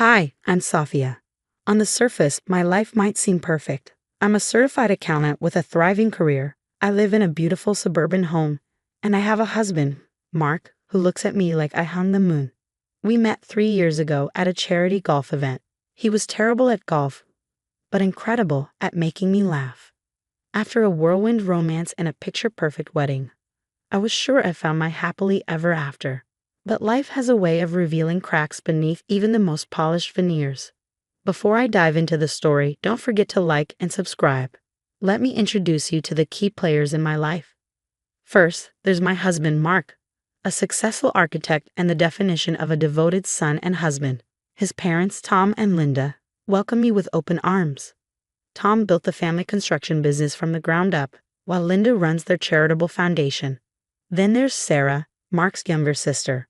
Hi, I'm Safia. On the surface, my life might seem perfect. I'm a certified accountant with a thriving career. I live in a beautiful suburban home, and I have a husband, Mark, who looks at me like I hung the moon. We met 3 years ago at a charity golf event. He was terrible at golf, but incredible at making me laugh. After a whirlwind romance and a picture-perfect wedding, I was sure I found my happily ever after. But life has a way of revealing cracks beneath even the most polished veneers. Before I dive into the story, don't forget to like and subscribe. Let me introduce you to the key players in my life. First, there's my husband, Mark, a successful architect and the definition of a devoted son and husband. His parents, Tom and Linda, welcome me with open arms. Tom built the family construction business from the ground up, while Linda runs their charitable foundation. Then there's Sarah, Mark's younger sister.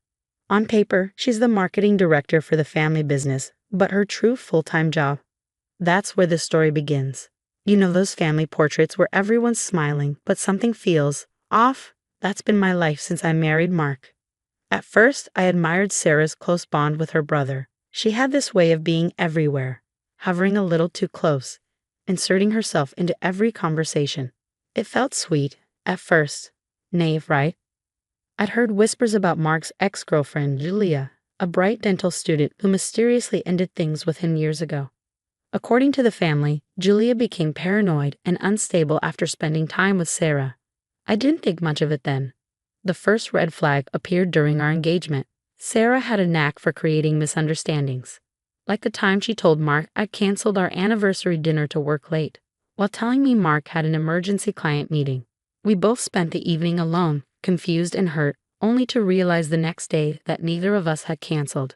On paper, she's the marketing director for the family business, but her true full-time job. That's where the story begins. You know those family portraits where everyone's smiling, but something feels off? That's been my life since I married Mark. At first, I admired Sarah's close bond with her brother. She had this way of being everywhere, hovering a little too close, inserting herself into every conversation. It felt sweet, at first. Naive, right? I'd heard whispers about Mark's ex-girlfriend, Julia, a bright dental student who mysteriously ended things with him years ago. According to the family, Julia became paranoid and unstable after spending time with Sarah. I didn't think much of it then. The first red flag appeared during our engagement. Sarah had a knack for creating misunderstandings. Like the time she told Mark I canceled our anniversary dinner to work late, while telling me Mark had an emergency client meeting. We both spent the evening alone, confused and hurt, only to realize the next day that neither of us had canceled.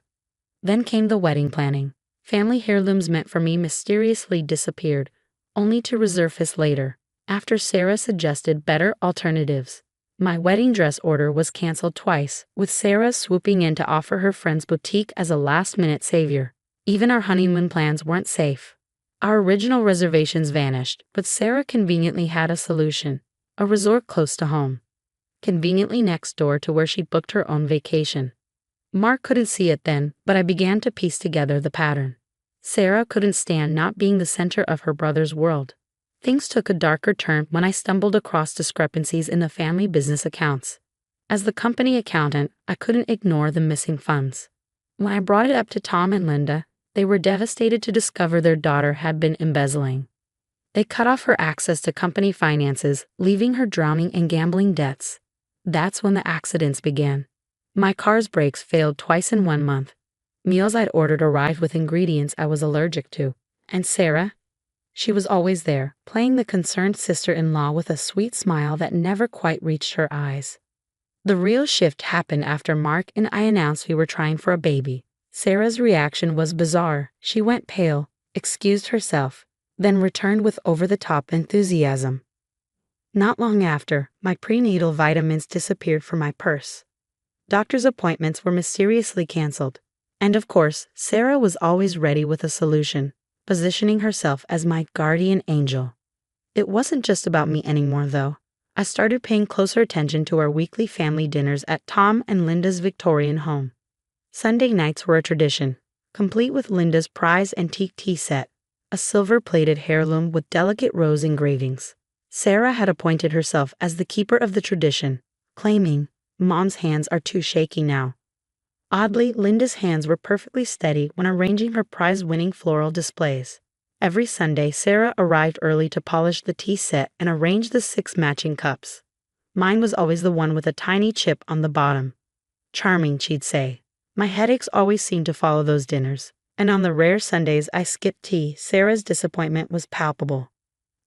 Then came the wedding planning. Family heirlooms meant for me mysteriously disappeared, only to resurface later, after Sarah suggested better alternatives. My wedding dress order was canceled twice, with Sarah swooping in to offer her friend's boutique as a last-minute savior. Even our honeymoon plans weren't safe. Our original reservations vanished, but Sarah conveniently had a solution: a resort close to home, conveniently next door to where she'd booked her own vacation. Mark couldn't see it then, but I began to piece together the pattern. Sarah couldn't stand not being the center of her brother's world. Things took a darker turn when I stumbled across discrepancies in the family business accounts. As the company accountant, I couldn't ignore the missing funds. When I brought it up to Tom and Linda, they were devastated to discover their daughter had been embezzling. They cut off her access to company finances, leaving her drowning in gambling debts. That's when the accidents began. My car's brakes failed twice in 1 month. Meals I'd ordered arrived with ingredients I was allergic to. And Sarah? She was always there, playing the concerned sister-in-law with a sweet smile that never quite reached her eyes. The real shift happened after Mark and I announced we were trying for a baby. Sarah's reaction was bizarre. She went pale, excused herself, then returned with over-the-top enthusiasm. Not long after, my prenatal vitamins disappeared from my purse. Doctor's appointments were mysteriously canceled. And of course, Sarah was always ready with a solution, positioning herself as my guardian angel. It wasn't just about me anymore, though. I started paying closer attention to our weekly family dinners at Tom and Linda's Victorian home. Sunday nights were a tradition, complete with Linda's prize antique tea set, a silver-plated heirloom with delicate rose engravings. Sarah had appointed herself as the keeper of the tradition, claiming, "Mom's hands are too shaky now." Oddly, Linda's hands were perfectly steady when arranging her prize-winning floral displays. Every Sunday, Sarah arrived early to polish the tea set and arrange the 6 matching cups. Mine was always the one with a tiny chip on the bottom. Charming, she'd say. My headaches always seemed to follow those dinners, and on the rare Sundays I skipped tea, Sarah's disappointment was palpable.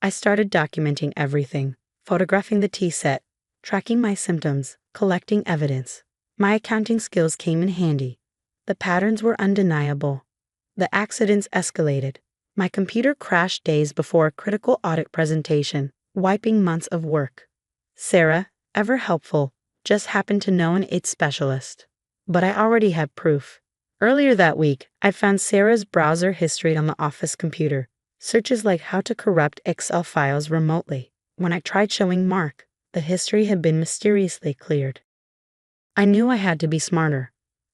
I started documenting everything, photographing the tea set, tracking my symptoms, collecting evidence. My accounting skills came in handy. The patterns were undeniable. The accidents escalated. My computer crashed days before a critical audit presentation, wiping months of work. Sarah, ever helpful, just happened to know an IT specialist. But I already had proof. Earlier that week, I found Sarah's browser history on the office computer, searches like how to corrupt Excel files remotely. When I tried showing Mark, the history had been mysteriously cleared. I knew I had to be smarter.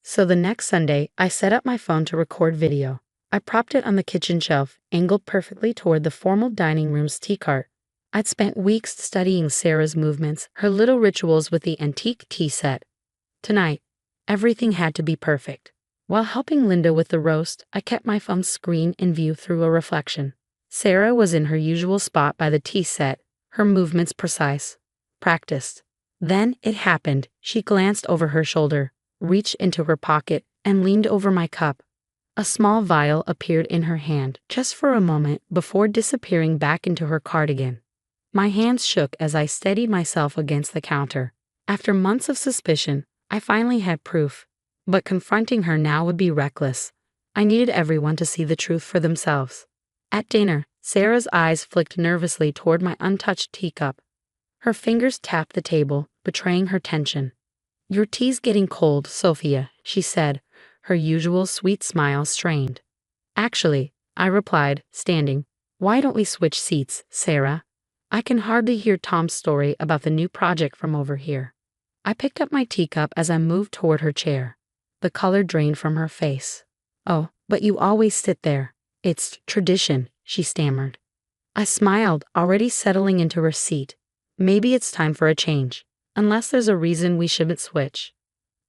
So the next Sunday, I set up my phone to record video. I propped it on the kitchen shelf, angled perfectly toward the formal dining room's tea cart. I'd spent weeks studying Sarah's movements, her little rituals with the antique tea set. Tonight, everything had to be perfect. While helping Linda with the roast, I kept my phone's screen in view through a reflection. Sarah was in her usual spot by the tea set, her movements precise, practiced. Then it happened. She glanced over her shoulder, reached into her pocket, and leaned over my cup. A small vial appeared in her hand, just for a moment, before disappearing back into her cardigan. My hands shook as I steadied myself against the counter. After months of suspicion, I finally had proof. But confronting her now would be reckless. I needed everyone to see the truth for themselves. At dinner, Sarah's eyes flicked nervously toward my untouched teacup. Her fingers tapped the table, betraying her tension. "Your tea's getting cold, Sophia," she said, her usual sweet smile strained. "Actually," I replied, standing, "why don't we switch seats, Sarah? I can hardly hear Tom's story about the new project from over here." I picked up my teacup as I moved toward her chair. The color drained from her face. "Oh, but you always sit there. It's tradition," she stammered. I smiled, already settling into her seat. Maybe it's time for a change, unless there's a reason we shouldn't switch.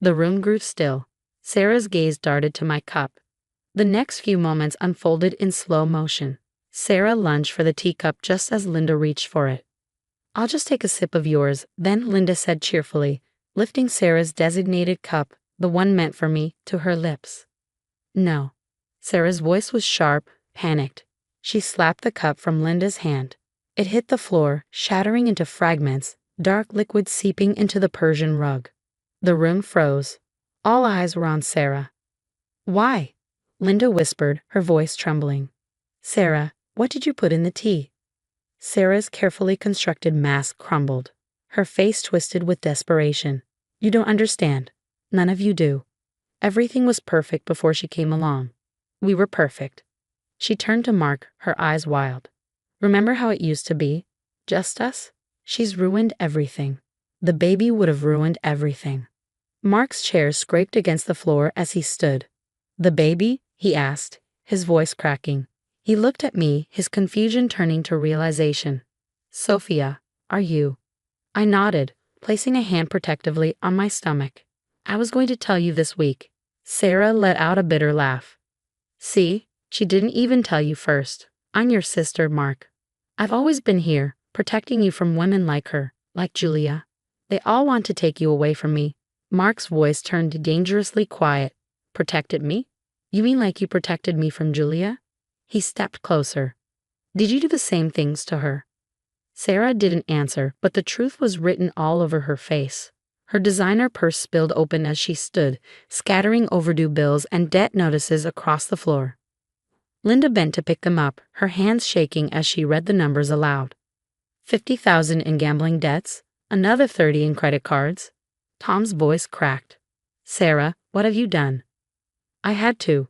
The room grew still. Sarah's gaze darted to my cup. The next few moments unfolded in slow motion. Sarah lunged for the teacup just as Linda reached for it. "I'll just take a sip of yours," then Linda said cheerfully, lifting Sarah's designated cup, the one meant for me, to her lips. "No." Sarah's voice was sharp, panicked. She slapped the cup from Linda's hand. It hit the floor, shattering into fragments, dark liquid seeping into the Persian rug. The room froze. All eyes were on Sarah. "Why?" Linda whispered, her voice trembling. "Sarah, what did you put in the tea?" Sarah's carefully constructed mask crumbled. Her face twisted with desperation. "You don't understand. None of you do. Everything was perfect before she came along. We were perfect." She turned to Mark, her eyes wild. "Remember how it used to be? Just us? She's ruined everything. The baby would have ruined everything." Mark's chair scraped against the floor as he stood. "The baby?" he asked, his voice cracking. He looked at me, his confusion turning to realization. "Sophia, are you?" I nodded, placing a hand protectively on my stomach. "I was going to tell you this week." Sarah let out a bitter laugh. "See, she didn't even tell you first. I'm your sister, Mark. I've always been here, protecting you from women like her, like Julia. They all want to take you away from me." Mark's voice turned dangerously quiet. "Protected me? You mean like you protected me from Julia?" He stepped closer. "Did you do the same things to her?" Sarah didn't answer, but the truth was written all over her face. Her designer purse spilled open as she stood, scattering overdue bills and debt notices across the floor. Linda bent to pick them up, her hands shaking as she read the numbers aloud. 50,000 in gambling debts, another 30 in credit cards. Tom's voice cracked. "Sarah, what have you done?" "I had to."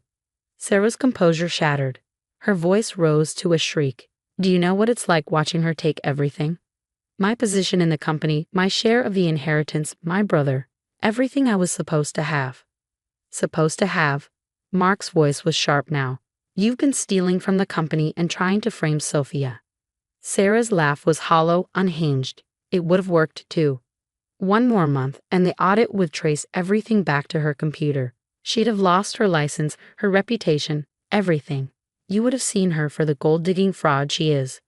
Sarah's composure shattered. Her voice rose to a shriek. "Do you know what it's like watching her take everything? My position in the company, my share of the inheritance, my brother, everything I was supposed to have." "Supposed to have?" Mark's voice was sharp now. "You've been stealing from the company and trying to frame Sophia." Sarah's laugh was hollow, unhinged. It would have worked too. One more month, and the audit would trace everything back to her computer. She'd have lost her license, her reputation, everything. You would have seen her for the gold-digging fraud she is.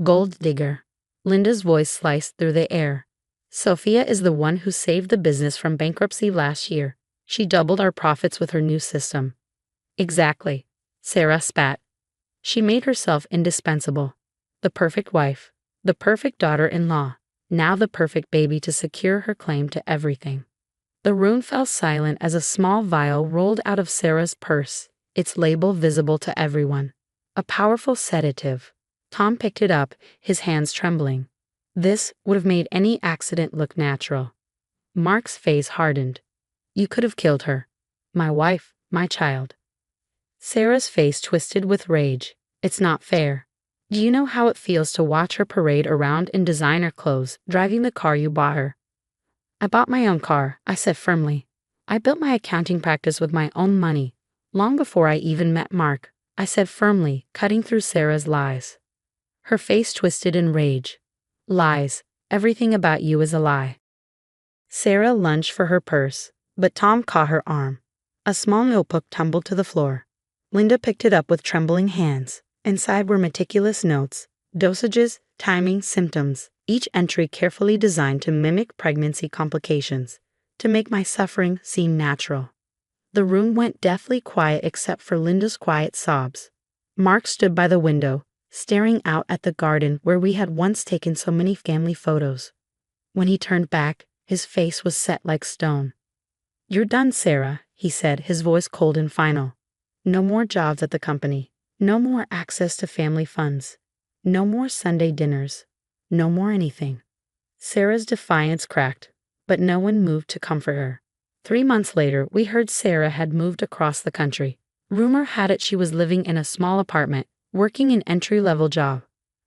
"Gold digger." Linda's voice sliced through the air. "Sophia is the one who saved the business from bankruptcy last year. She doubled our profits with her new system." "Exactly." Sarah spat. "She made herself indispensable. The perfect wife, the perfect daughter-in-law, now the perfect baby to secure her claim to everything." The room fell silent as a small vial rolled out of Sarah's purse, its label visible to everyone. A powerful sedative. Tom picked it up, his hands trembling. This would have made any accident look natural. Mark's face hardened. "You could have killed her. My wife, my child." Sarah's face twisted with rage. "It's not fair. Do you know how it feels to watch her parade around in designer clothes, driving the car you bought her?" "I bought my own car," I said firmly. I built my accounting practice with my own money, long before I even met Mark, I said firmly, cutting through Sarah's lies. Her face twisted in rage. Lies. Everything about you is a lie. Sarah lunged for her purse, but Tom caught her arm. A small notebook tumbled to the floor. Linda picked it up with trembling hands. Inside were meticulous notes, dosages, timing, symptoms, each entry carefully designed to mimic pregnancy complications, to make my suffering seem natural. The room went deathly quiet except for Linda's quiet sobs. Mark stood by the window, staring out at the garden where we had once taken so many family photos. When he turned back, his face was set like stone. "You're done, Sarah," he said, his voice cold and final. "No more jobs at the company. No more access to family funds. No more Sunday dinners. No more anything." Sarah's defiance cracked, but no one moved to comfort her. 3 months later, we heard Sarah had moved across the country. Rumor had it she was living in a small apartment, working an entry-level job.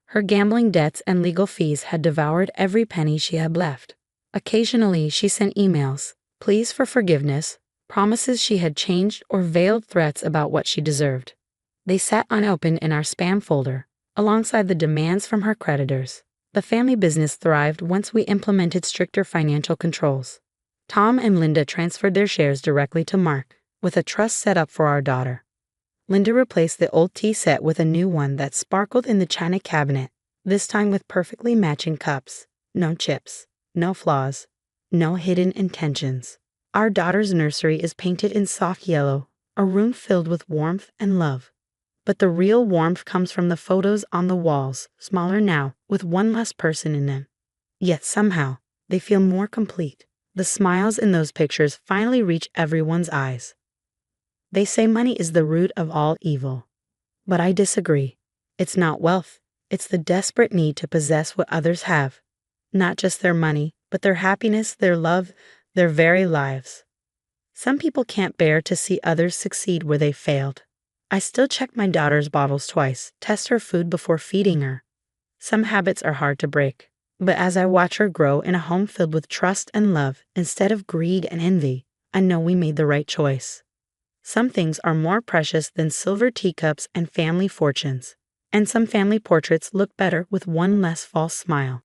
Her gambling debts and legal fees had devoured every penny she had left. Occasionally, she sent emails, pleas for forgiveness, promises she had changed, or veiled threats about what she deserved. They sat unopened in our spam folder, alongside the demands from her creditors. The family business thrived once we implemented stricter financial controls. Tom and Linda transferred their shares directly to Mark, with a trust set up for our daughter. Linda replaced the old tea set with a new one that sparkled in the china cabinet, this time with perfectly matching cups. No chips, no flaws, no hidden intentions. Our daughter's nursery is painted in soft yellow, a room filled with warmth and love. But the real warmth comes from the photos on the walls, smaller now, with one less person in them. Yet somehow, they feel more complete. The smiles in those pictures finally reach everyone's eyes. They say money is the root of all evil. But I disagree. It's not wealth. It's the desperate need to possess what others have. Not just their money, but their happiness, their love, their very lives. Some people can't bear to see others succeed where they failed. I still check my daughter's bottles twice, test her food before feeding her. Some habits are hard to break, but as I watch her grow in a home filled with trust and love instead of greed and envy, I know we made the right choice. Some things are more precious than silver teacups and family fortunes, and some family portraits look better with one less false smile.